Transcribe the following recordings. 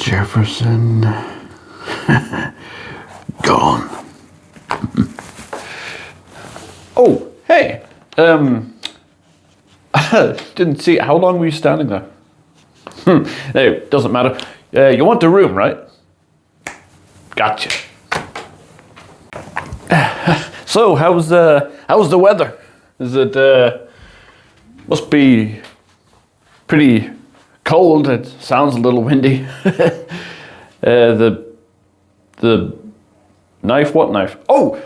Jefferson gone. Oh, hey. Didn't see. How long were you standing there? Hey, doesn't matter. You want the room, right? Gotcha. So, how's the weather? Is it must be pretty cold. It sounds a little windy. The knife? What knife? Oh,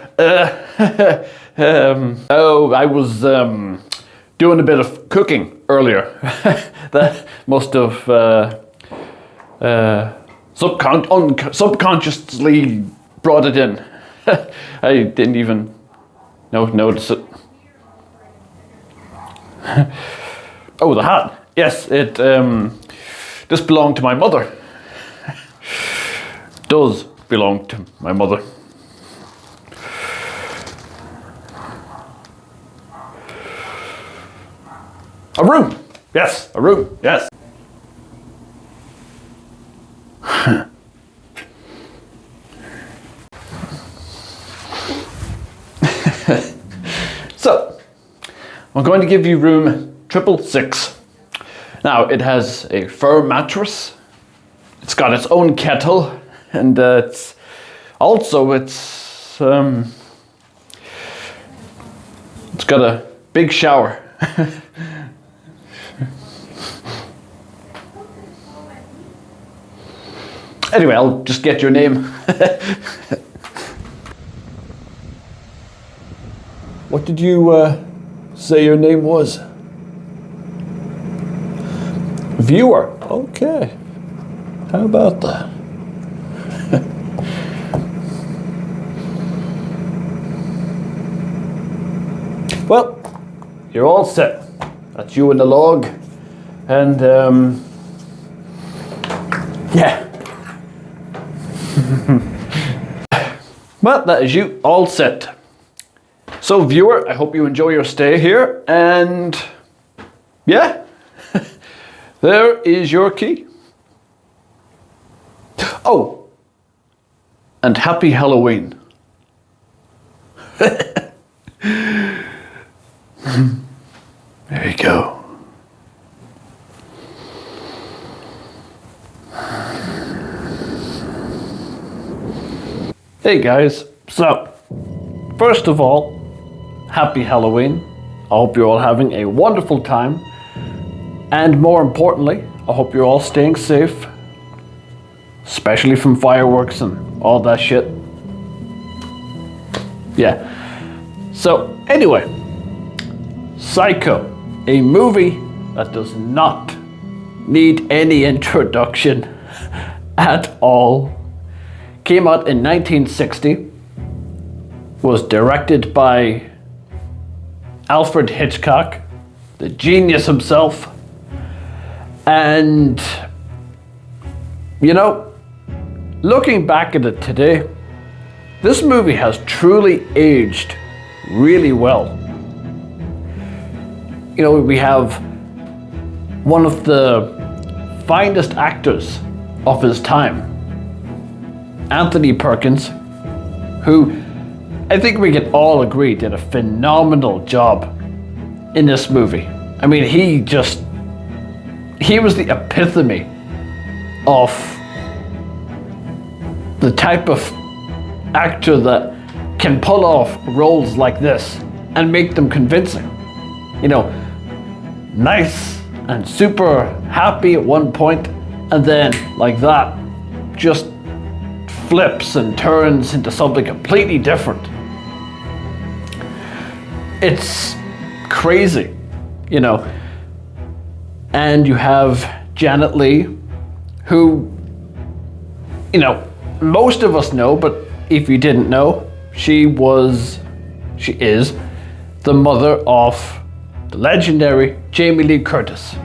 I was doing a bit of cooking earlier. That must have subconsciously brought it in. I didn't even notice it. Oh, the hat. Yes, it this belonged to my mother. Does belong to my mother. A room. Yes, a room. Yes. So, I'm going to give you room 666. Now, it has a fur mattress. It's got its own kettle, and it's got a big shower. Anyway, I'll just get your name. What did you say your name was? Viewer. Okay. How about that? Well, you're all set. That's you in the log. And, yeah. Well, that is you all set. So, viewer, I hope you enjoy your stay here. And, yeah. There is your key. Oh, and happy Halloween. There you go. Hey guys, so first of all, happy Halloween. I hope you're all having a wonderful time. And more importantly, I hope you're all staying safe, especially from fireworks and all that shit. Yeah. So anyway, Psycho, a movie that does not need any introduction at all, came out in 1960, was directed by Alfred Hitchcock, the genius himself. And, you know, looking back at it today, this movie has truly aged really well. You know, we have one of the finest actors of his time, Anthony Perkins, who I think we can all agree did a phenomenal job in this movie. I mean, he was the epitome of the type of actor that can pull off roles like this and make them convincing. You know, nice and super happy at one point, and then like that, just flips and turns into something completely different. It's crazy, you know. And you have Janet Leigh, who, you know, most of us know, but if you didn't know, she is the mother of the legendary Jamie Lee Curtis.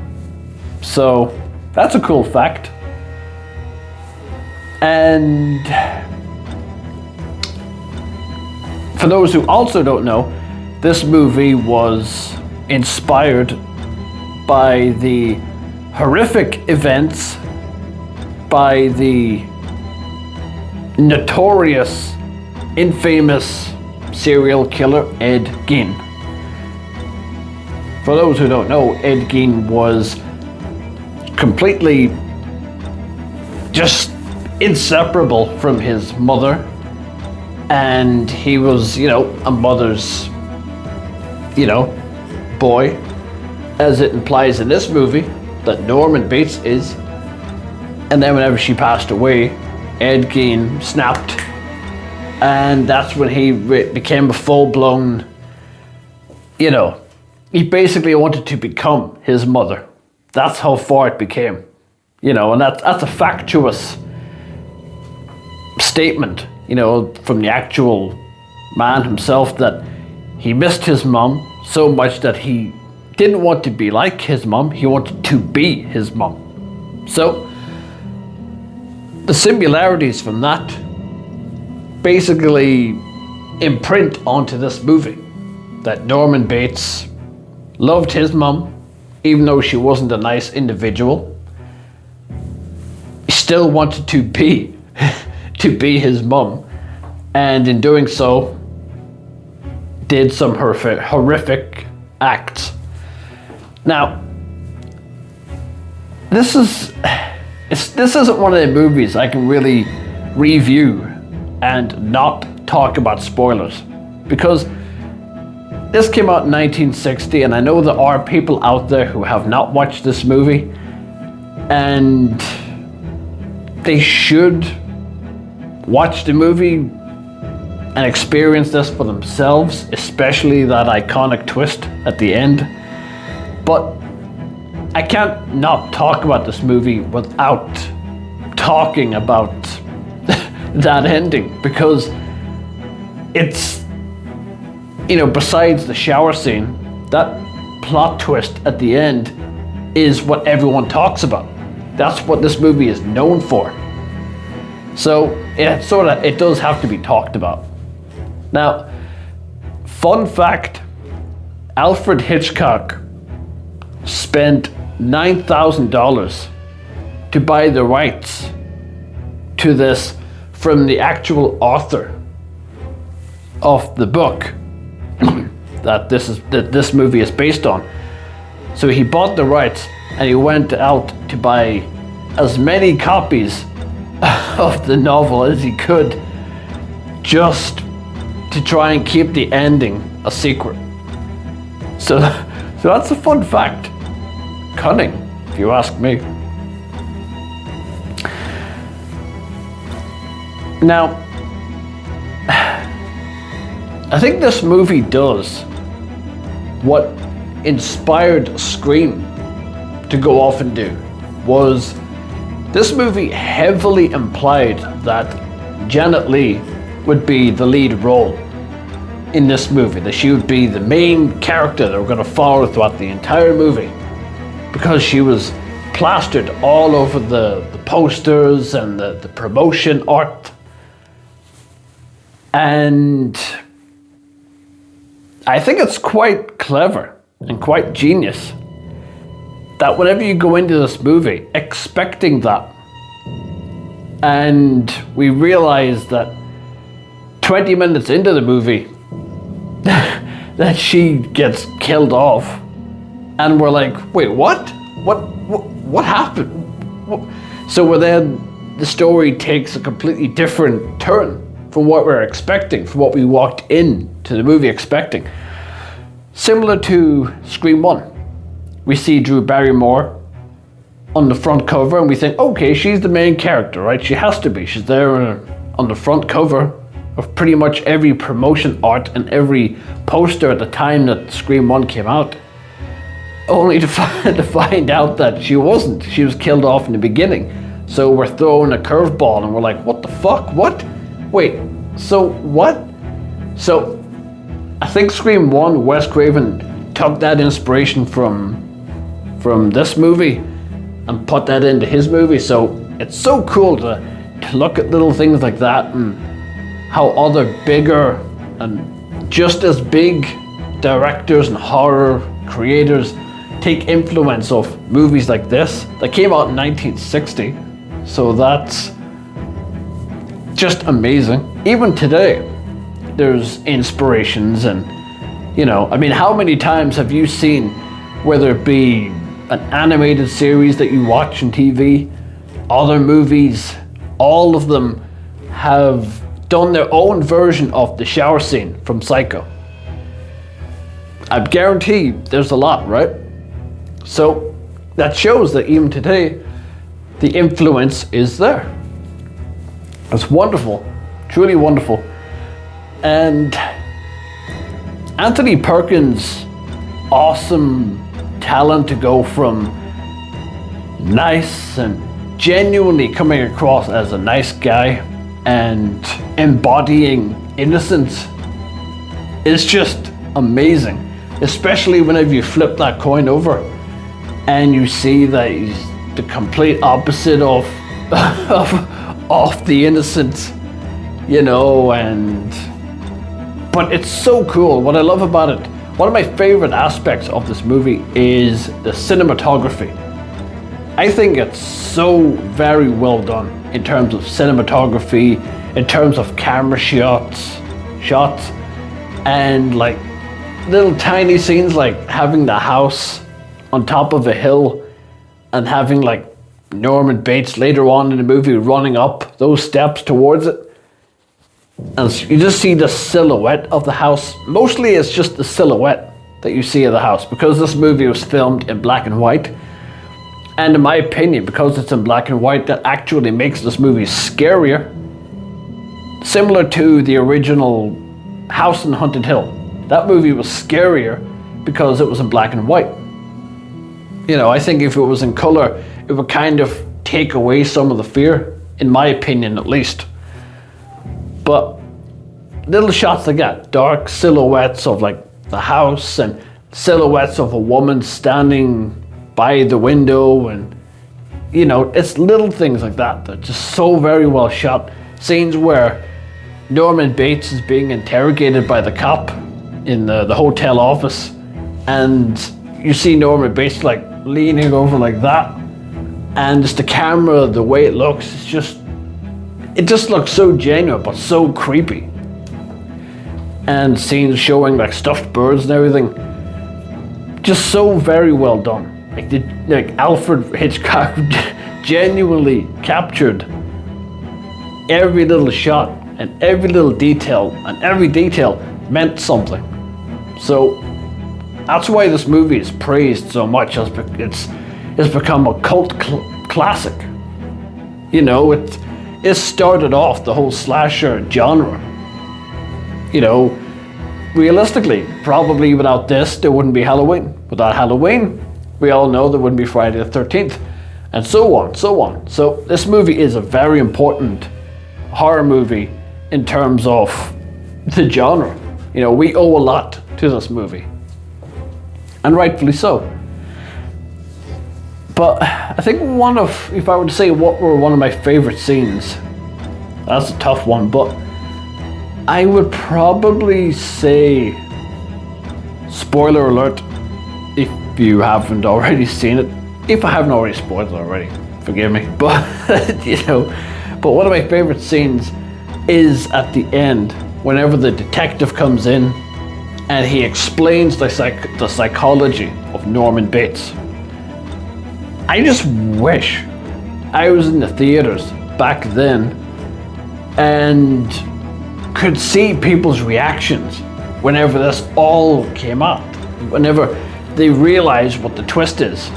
So that's a cool fact. And for those who also don't know, this movie was inspired by the horrific events by the notorious, infamous serial killer Ed Gein. For those who don't know, Ed Gein was completely just inseparable from his mother, and he was, a mother's, boy, as it implies in this movie that Norman Bates is. And then whenever she passed away, Ed Gein snapped, and that's when he became a full-blown, he basically wanted to become his mother. That's how far it became, and that's a factuous statement, from the actual man himself, that he missed his mom so much that he didn't want to be like his mom, he wanted to be his mom. So, the similarities from that basically imprint onto this movie, that Norman Bates loved his mom, even though she wasn't a nice individual. He still wanted to be his mom, and in doing so, did some horrific acts. Now, this isn't one of the movies I can really review and not talk about spoilers, because this came out in 1960, and I know there are people out there who have not watched this movie, and they should watch the movie and experience this for themselves, especially that iconic twist at the end. But I can't not talk about this movie without talking about that ending, because it's, besides the shower scene, that plot twist at the end is what everyone talks about. That's what this movie is known for. So it does have to be talked about. Now, fun fact, Alfred Hitchcock spent $9,000 to buy the rights to this from the actual author of the book that this movie is based on. So he bought the rights and he went out to buy as many copies of the novel as he could, just to try and keep the ending a secret. So that's a fun fact. Cunning, if you ask me. Now, I think this movie does what inspired Scream to go off and do. Was this movie heavily implied that Janet Leigh would be the lead role in this movie, that she would be the main character that we're going to follow throughout the entire movie, because she was plastered all over the posters and the promotion art. And I think it's quite clever and quite genius that whenever you go into this movie expecting that, and we realize that 20 minutes into the movie that she gets killed off, and we're like, wait, what happened? So then the story takes a completely different turn from what we're expecting, from what we walked into the movie expecting. Similar to Scream 1. We see Drew Barrymore on the front cover and we think, okay, she's the main character, right? She has to be. She's there on the front cover of pretty much every promotion art and every poster at the time that Scream 1 came out. Only to find out that she wasn't. She was killed off in the beginning. So we're throwing a curveball and we're like, what the fuck? What? Wait, so what? So I think Scream 1, Wes Craven took that inspiration from this movie and put that into his movie. So it's so cool to look at little things like that and how other bigger and just as big directors and horror creators take influence of movies like this that came out in 1960. So that's just amazing. Even today, there's inspirations and, I mean, how many times have you seen, whether it be an animated series that you watch on TV, other movies, all of them have done their own version of the shower scene from Psycho. I guarantee there's a lot, right? So that shows that even today, the influence is there. It's wonderful, truly wonderful. And Anthony Perkins' awesome talent to go from nice and genuinely coming across as a nice guy and embodying innocence is just amazing. Especially whenever you flip that coin over and you see that he's the complete opposite of the innocent, but it's so cool. What I love about it, one of my favorite aspects of this movie is the cinematography. I think it's so very well done in terms of cinematography, in terms of camera shots, and like little tiny scenes like having the house on top of a hill and having like Norman Bates later on in the movie running up those steps towards it. And you just see the silhouette of the house. Mostly it's just the silhouette that you see of the house because this movie was filmed in black and white. And in my opinion, because it's in black and white, that actually makes this movie scarier. Similar to the original House on Haunted Hill. That movie was scarier because it was in black and white. I think if it was in color, it would kind of take away some of the fear, in my opinion at least. But little shots like that, dark silhouettes of like the house and silhouettes of a woman standing by the window, and it's little things like that that are just so very well shot. Scenes where Norman Bates is being interrogated by the cop in the hotel office, and you see Norman Bates like leaning over like that, and just the camera, the way it looks, it just looks so genuine but so creepy. And scenes showing like stuffed birds and everything, just so very well done. Like Alfred Hitchcock genuinely captured every little shot and every little detail, and every detail meant something. So that's why this movie is praised so much. It's become a cult classic. It started off the whole slasher genre. Realistically, probably without this, there wouldn't be Halloween. Without Halloween, we all know there wouldn't be Friday the 13th, and so on. So this movie is a very important horror movie in terms of the genre. We owe a lot to this movie, and rightfully so. But I think if I were to say what were one of my favorite scenes, that's a tough one, but I would probably say, spoiler alert, if you haven't already seen it. If I haven't already spoiled it already, forgive me. But, but one of my favorite scenes is at the end, whenever the detective comes in and he explains the psychology of Norman Bates. I just wish I was in the theaters back then and could see people's reactions whenever this all came out, whenever they realized what the twist is.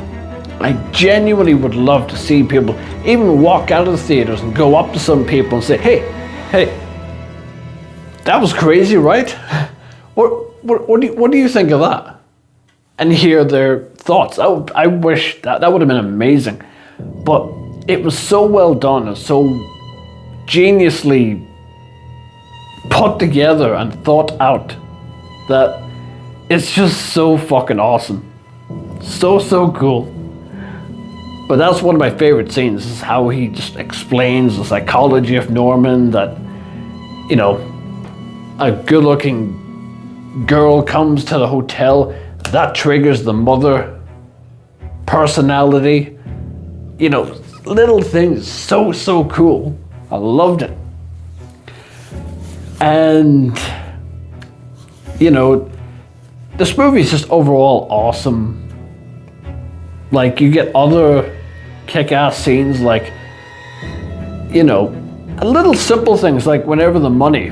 I genuinely would love to see people even walk out of the theaters and go up to some people and say, hey, that was crazy, right? What do you think of that? And hear their thoughts. I wish that would have been amazing. But it was so well done and so geniusly put together and thought out that it's just so fucking awesome. So cool. But that's one of my favorite scenes, is how he just explains the psychology of Norman, that, a good-looking girl comes to the hotel, that triggers the mother personality. little things, so cool. I loved it. And, you know, this movie is just overall awesome. Like, you get other kick-ass scenes, like, you know, little simple things, like whenever the money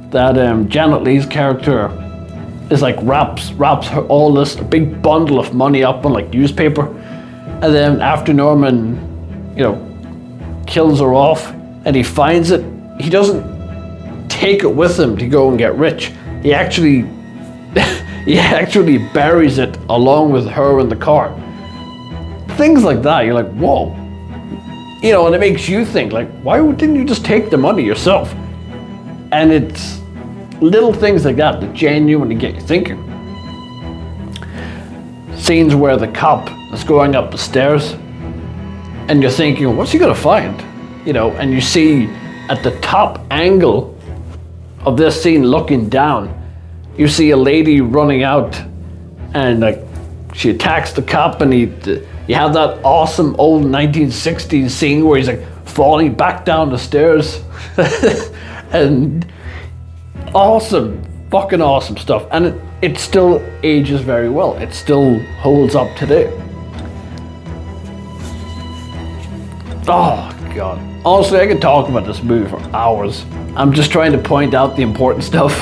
that Janet Leigh's character is like wraps her all this big bundle of money up on like newspaper, and then after Norman, you know, kills her off and he finds it, he doesn't take it with him to go and get rich. He actually buries it along with her in the car. Things like that, you're like, whoa. You know, and it makes you think, like, why didn't you just take the money yourself? And it's little things like that that genuinely get you thinking. Scenes where the cop is going up the stairs and you're thinking, what's he gonna find? You know, and you see at the top angle of this scene looking down, you see a lady running out and like she attacks the cop, and you have that awesome old 1960s scene where he's like falling back down the stairs. And fucking awesome stuff. And it still ages very well. It still holds up today. Oh God. Honestly, I could talk about this movie for hours. I'm just trying to point out the important stuff.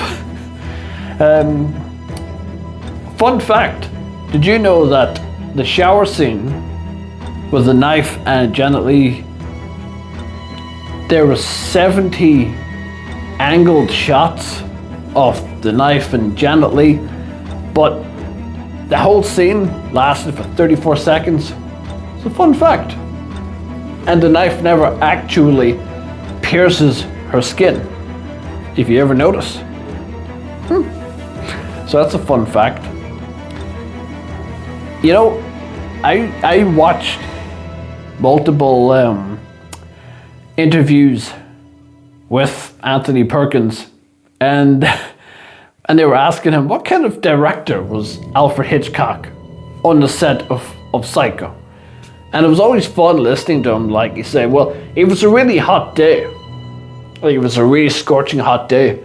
Fun fact, did you know that the shower scene with the knife and Janet Leigh, there were 70 angled shots of the knife and Janet Leigh, but the whole scene lasted for 34 seconds. It's a fun fact. And the knife never actually pierces her skin, if you ever notice. So that's a fun fact. You know, I watched multiple interviews with Anthony Perkins, and they were asking him what kind of director was Alfred Hitchcock on the set of Psycho. And it was always fun listening to him. Like, he said, well, it was a really hot day. Like, it was a really scorching hot day.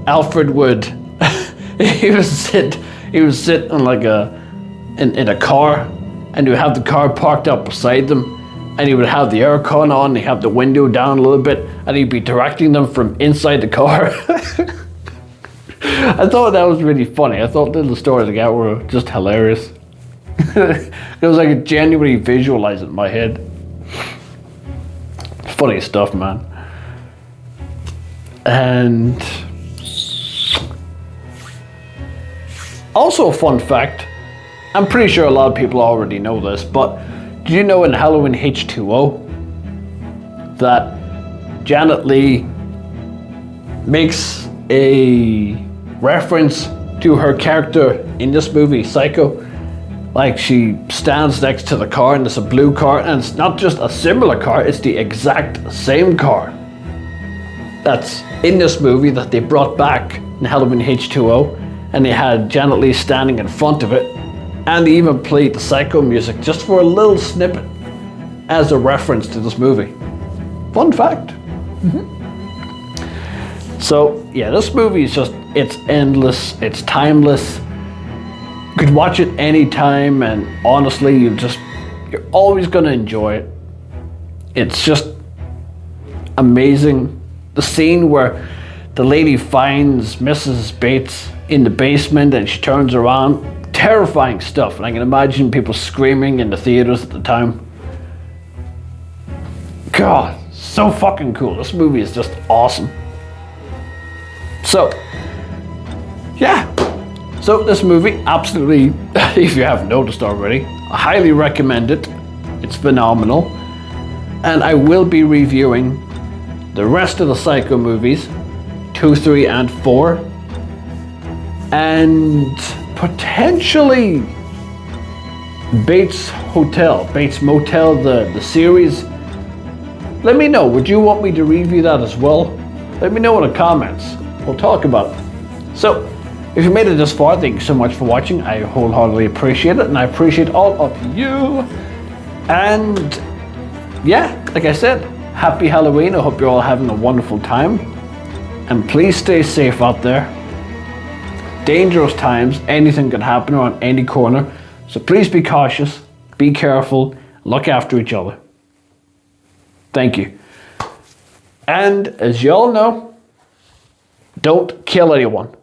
Alfred would, he would sit in like in a car, and he would have the car parked up beside them, and he would have the aircon on, he'd have the window down a little bit, and he'd be directing them from inside the car. I thought that was really funny. I thought little stories like that were just hilarious. It was like I could genuinely visualize it in my head. Funny stuff, man. And also a fun fact, I'm pretty sure a lot of people already know this, but did you know in Halloween H2O that Janet Leigh makes a reference to her character in this movie, Psycho? Like, she stands next to the car, and it's a blue car, and it's not just a similar car, it's the exact same car that's in this movie that they brought back in Halloween H2O, and they had Janet Leigh standing in front of it, and they even played the Psycho music just for a little snippet as a reference to this movie. Fun fact. So yeah, this movie is just, it's endless, it's timeless. You could watch it anytime, and honestly, you're always gonna enjoy it. It's just amazing. The scene where the lady finds Mrs. Bates in the basement and she turns around, terrifying stuff, and I can imagine people screaming in the theaters at the time. God, so fucking cool. This movie is just awesome. So, yeah. So this movie, absolutely, if you haven't noticed already, I highly recommend it. It's phenomenal. And I will be reviewing the rest of the Psycho movies, 2, 3, and 4. And potentially Bates Motel, the series. Let me know, would you want me to review that as well? Let me know in the comments. We'll talk about it. So, if you made it this far, thank you so much for watching. I wholeheartedly appreciate it, and I appreciate all of you. And yeah, like I said, happy Halloween. I hope you're all having a wonderful time. And please stay safe out there. Dangerous times, anything can happen around any corner. So please be cautious, be careful, look after each other. Thank you. And as you all know, don't kill anyone.